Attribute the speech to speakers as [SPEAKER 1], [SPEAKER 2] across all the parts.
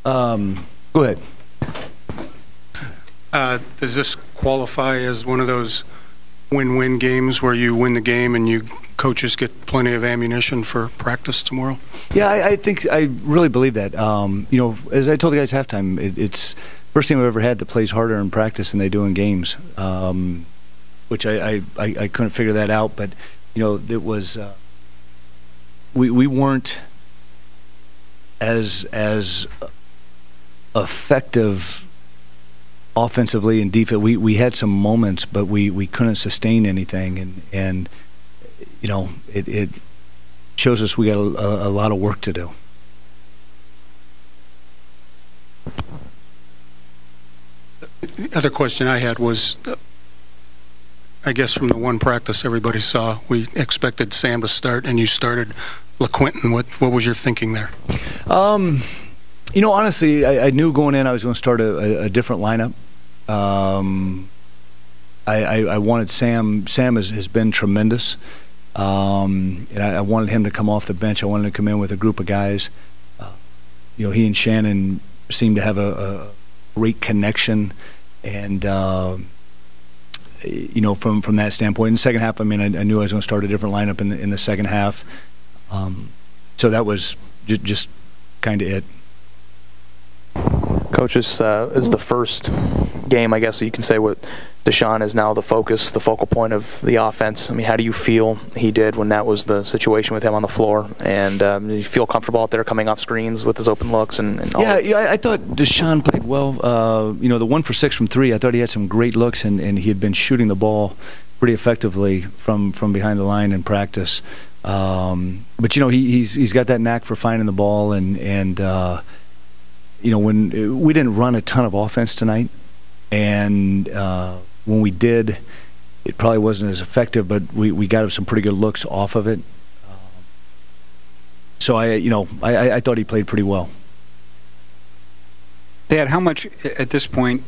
[SPEAKER 1] Go ahead.
[SPEAKER 2] Does this qualify as one of those win-win games where you win the game and you coaches get plenty of ammunition for practice tomorrow?
[SPEAKER 1] Yeah, I really believe that. As I told the guys halftime, it's the first team I've ever had that plays harder in practice than they do in games, which I couldn't figure that out. But it was we weren't as effective offensively and defense. We had some moments, but we couldn't sustain anything, and it shows us we got a lot of work to do.
[SPEAKER 2] The other question I had was, I guess from the one practice everybody saw, we expected Sam to start, and you started LeQuinton. What was your thinking there?
[SPEAKER 1] Honestly, I knew going in I was going to start a different lineup. I wanted Sam. Sam has been tremendous, and I wanted him to come off the bench. I wanted him to come in with a group of guys. He and Shannon seemed to have a great connection, and from that standpoint, in the second half, I knew I was going to start a different lineup in the second half. So that was just kind of it.
[SPEAKER 3] Coach, this is the first game, I guess you can say, what Deshaun is now the focus, the focal point of the offense. How do you feel he did when that was the situation with him on the floor? And do you feel comfortable out there coming off screens with his open looks and all that?
[SPEAKER 1] Yeah, I thought Deshaun played well. The 1 for 6 from 3, I thought he had some great looks, and he had been shooting the ball pretty effectively from behind the line in practice. But he's got that knack for finding the ball, and when we didn't run a ton of offense tonight, and when we did, it probably wasn't as effective, but we got some pretty good looks off of it. So I thought he played pretty well.
[SPEAKER 4] Thad, how much at this point,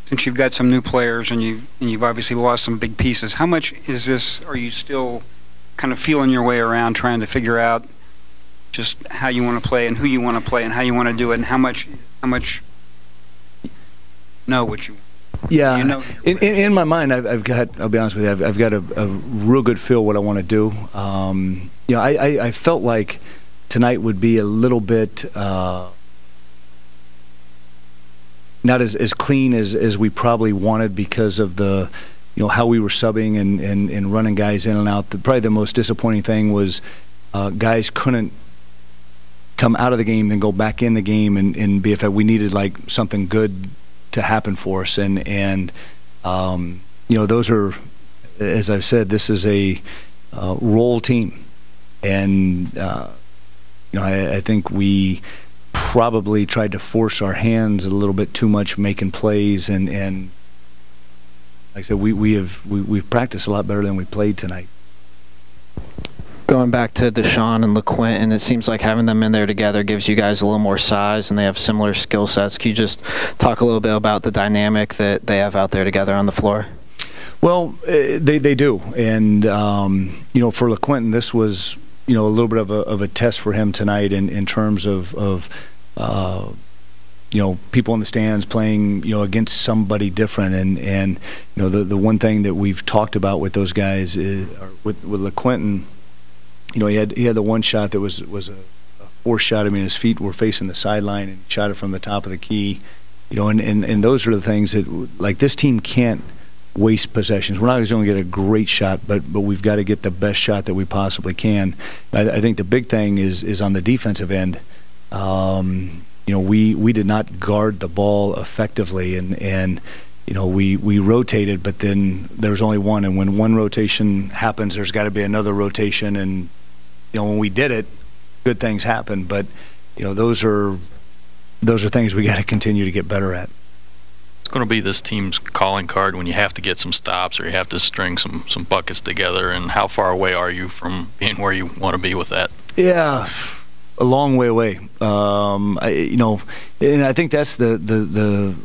[SPEAKER 4] since you've got some new players and you've obviously lost some big pieces, how much is this? Are you still kind of feeling your way around, trying to figure out just how you want to play and who you want to play and how you want to do it, and how much know what you?
[SPEAKER 1] Yeah,
[SPEAKER 4] in
[SPEAKER 1] my mind, I've got. I'll be honest with you. I've got a real good feel what I want to do. I felt like tonight would be a little bit not as clean as we probably wanted because of the how we were subbing and running guys in and out. Probably the most disappointing thing was guys couldn't come out of the game then go back in the game and be effective. We needed like something good to happen for us, and those are, as I've said, this is a role team, and I think we probably tried to force our hands a little bit too much making plays, and like I said, we've practiced a lot better than we played tonight.
[SPEAKER 5] Going back to Deshaun and LeQuinton, it seems like having them in there together gives you guys a little more size, and they have similar skill sets. Can you just talk a little bit about the dynamic that they have out there together on the floor?
[SPEAKER 1] Well, they do, and for LeQuinton, this was a little bit of a test for him tonight in terms of people in the stands playing against somebody different, and the one thing that we've talked about with those guys is with LeQuinton. He had the one shot that was a forced shot. His feet were facing the sideline, and he shot it from the top of the key. And those are the things that, like, this team can't waste possessions. We're not always going to get a great shot, but we've got to get the best shot that we possibly can. I think the big thing is on the defensive end. We did not guard the ball effectively, and we rotated, but then there's only one, and when one rotation happens, there's got to be another rotation, and when we did it, good things happen. But those are things we got to continue to get better at.
[SPEAKER 6] It's going to be this team's calling card when you have to get some stops or you have to string some buckets together. And how far away are you from being where you want to be with that?
[SPEAKER 1] Yeah, a long way away. And I think that's the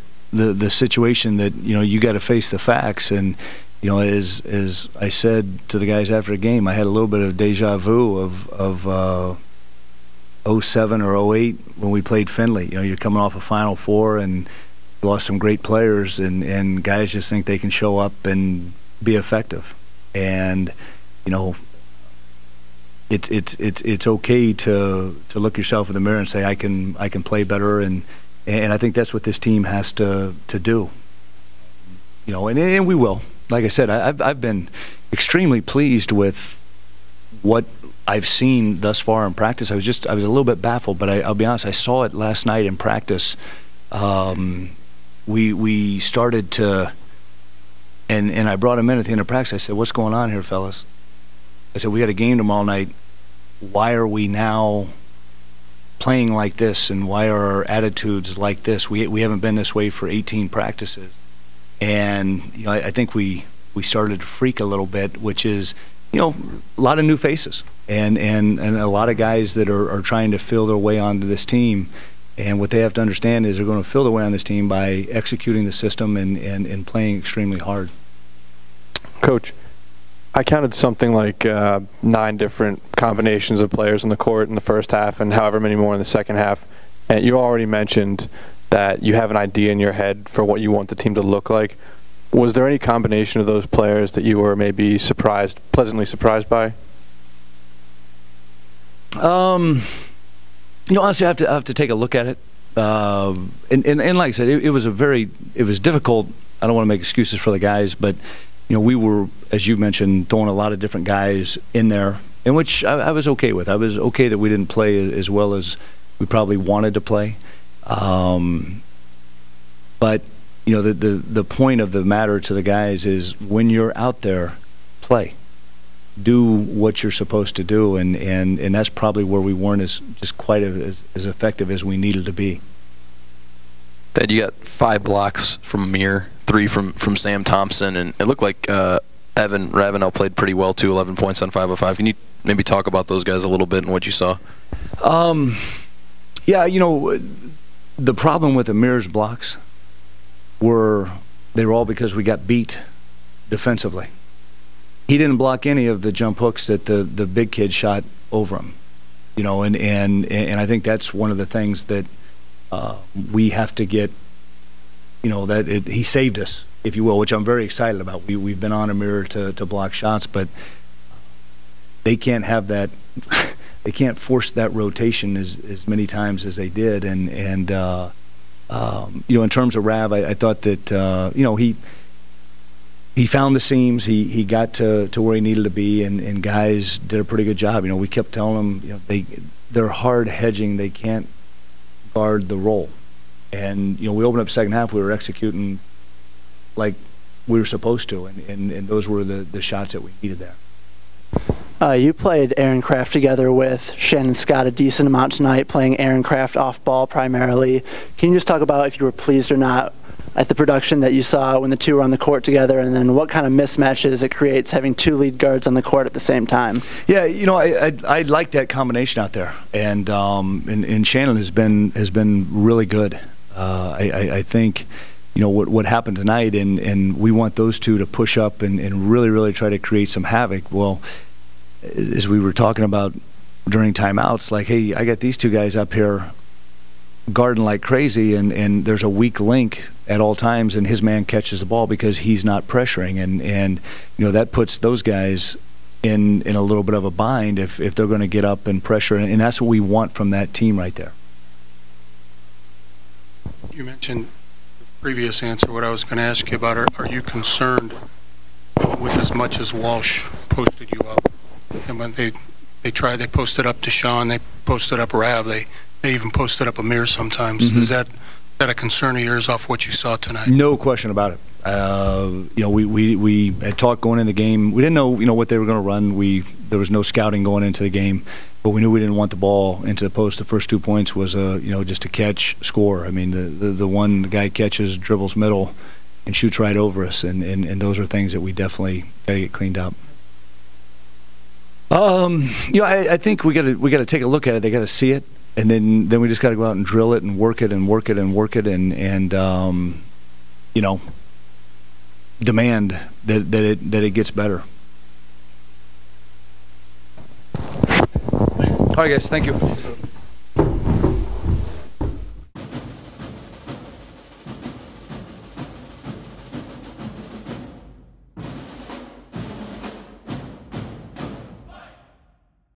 [SPEAKER 1] situation that you got to face the facts. And as I said to the guys after the game, I had a little bit of deja vu of '07 or '08 when we played Findlay. You're coming off a Final Four and lost some great players, and guys just think they can show up and be effective. And it's okay to look yourself in the mirror and say I can play better, and I think that's what this team has to do. And we will. Like I said, I've been extremely pleased with what I've seen thus far in practice. I was a little bit baffled, but I'll be honest, I saw it last night in practice. We started to, and I brought him in at the end of practice. I said, "What's going on here, fellas?" I said, "We got a game tomorrow night. Why are we now playing like this, and why are our attitudes like this? We haven't been this way for 18 practices." And I think we started to freak a little bit, which is a lot of new faces and a lot of guys that are trying to fill their way onto this team. And what they have to understand is they're going to fill their way on this team by executing the system and playing extremely hard.
[SPEAKER 7] Coach, I counted something like 9 different combinations of players on the court in the first half and however many more in the second half. And you already mentioned that you have an idea in your head for what you want the team to look like. Was there any combination of those players that you were maybe pleasantly surprised by?
[SPEAKER 1] Honestly, I have to take a look at it. And like I said, it was difficult. I don't want to make excuses for the guys, but we were, as you mentioned, throwing a lot of different guys in there, in which I was okay with. I was okay that we didn't play as well as we probably wanted to play. But the point of the matter to the guys is when you're out there, play. Do what you're supposed to do, and that's probably where we weren't as effective as we needed to be.
[SPEAKER 8] Thad, you got 5 blocks from Amir, 3 from Sam Thompson, and it looked like Evan Ravenel played pretty well too, 11 points on 5 of 5. Can you maybe talk about those guys a little bit and what you saw?
[SPEAKER 1] Yeah, the problem with Amir's blocks were all because we got beat defensively. He didn't block any of the jump hooks that the big kid shot over him, and I think that's one of the things that we have to get, he saved us, if you will, which I'm very excited about. We've been on Amir to block shots, but they can't have that. They can't force that rotation as many times as they did, and in terms of Rav, I thought that he found the seams. He got to where he needed to be, and guys did a pretty good job. We kept telling them they're hard hedging. They can't guard the roll, and we opened up second half. We were executing like we were supposed to, and those were the shots that we needed there.
[SPEAKER 9] You played Aaron Craft together with Shannon Scott a decent amount tonight, playing Aaron Craft off ball primarily. Can you just talk about if you were pleased or not at the production that you saw when the two were on the court together, and then what kind of mismatches it creates having 2 lead guards on the court at the same time? Yeah,
[SPEAKER 1] I like that combination out there, and Shannon has been really good. I think what happened tonight, and we want those two to push up and really try to create some havoc. Well, as we were talking about during timeouts, like, hey, I got these 2 guys up here guarding like crazy, and there's a weak link at all times, and his man catches the ball because he's not pressuring, and that puts those guys in a little bit of a bind if they're going to get up and pressure, and that's what we want from that team right there.
[SPEAKER 2] You mentioned the previous answer what I was going to ask you about. Are you concerned with as much as Walsh posted you up? And when they posted up Deshaun, they posted up Rav, they even posted up Amir sometimes. Mm-hmm. Is that a concern of yours off what you saw tonight?
[SPEAKER 1] No question about it. We had talked going in the game. We didn't know what they were going to run. There was no scouting going into the game, but we knew we didn't want the ball into the post. The first 2 points was just a catch, score. I mean, the one guy catches, dribbles middle, and shoots right over us, and those are things that we definitely got to get cleaned up. I think we got to take a look at it. They got to see it, and then we just got to go out and drill it and work it and work it and work it and demand that it gets better. All right, guys. Thank you.